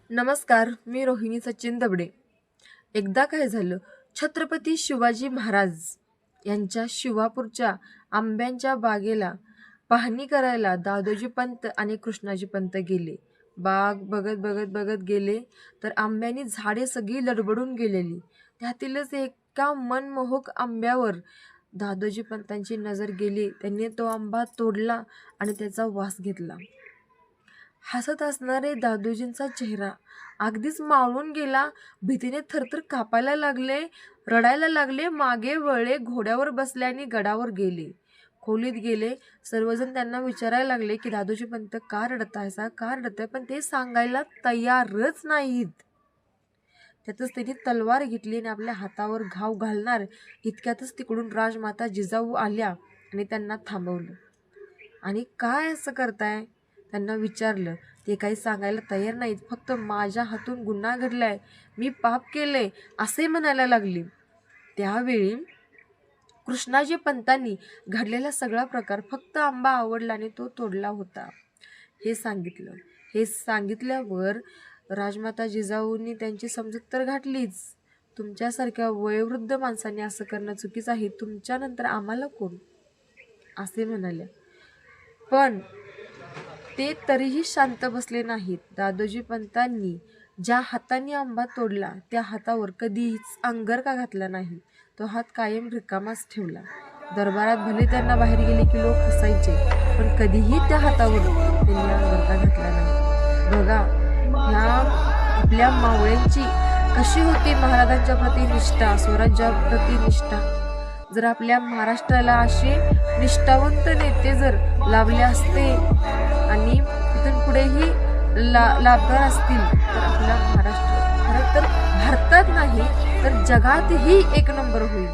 नमस्कार, मी रोहिणी सचिन दबडे. एकदा काय झालं, छत्रपती शिवाजी महाराज यांच्या शिवापूरच्या आंब्यांच्या बागेला पाहणी करायला दादोजी पंत आणि कृष्णाजी पंत गेले. बाग बघत बघत बघत गेले तर आंब्यानी झाडे सगळी लडबडून गेलेली. त्यातीलच एका मनमोहक आंब्यावर दादोजी पंतांची नजर गेली. त्यांनी तो आंबा तोडला आणि त्याचा वास घेतला. हसत असणारे दादोजींचा चेहरा अगदीच मावळून गेला. भीतीने थरथर कापायला लागले, रडायला लागले. मागे वळले, घोड्यावर बसले आणि गडावर गेले. खोलीत गेले. सर्वजण त्यांना विचारायला लागले की दादोजी पंत का रडतायसा, का रडताय, पण ते सांगायला तयारच नाहीत. त्यातच त्यांनी तलवार घेतली आणि आपल्या हातावर घाव घालणार इतक्यातच तिकडून राजमाता जिजाऊ आल्या आणि त्यांना थांबवलं. आणि काय असं करताय त्यांना विचारलं. ते काही सांगायला तयार नाहीत. फक्त माझ्या हातून गुन्हा घडलाय, मी पाप केले असे म्हणायला लागले. त्यावेळी कृष्णाजी पंतांनी घडलेला सगळा प्रकार, फक्त आंबा आवडला आणि तो तोडला होता, हे सांगितलं. हे सांगितल्यावर राजमाता जिजाऊंनी त्यांची समजूत तर घातलीच. तुमच्यासारख्या वयोवृद्ध माणसाने असं करणं चुकीचं आहे, तुमच्यानंतर आम्हाला कोण, असे म्हणाल्या. पण ते तरीही शांत बसले नाहीत. दादोजी पंतांनी ज्या हाताने आंबा तोडला त्या हातावर कधीच अंगर का घातला नाही. तो हात कायम रिकामाच ठेवला. दरबारात भले त्यांना बाहेर गेले की लोक हसायचे, पण कधीही त्या हातावर त्यांनी अंगर का घातला नाही. बघा, ह्या आपल्या मावळ्यांची कशी होती महाराजांच्या प्रती निष्ठा, स्वराज्याप्रती निष्ठा. जर आपल्या महाराष्ट्राला असे निष्ठावंत नेते जर लाभले असते आणि इथून पुढेही लाभणार असतील तर आपला महाराष्ट्र खरं तर भारतात नाही तर जगातही एक नंबर होईल.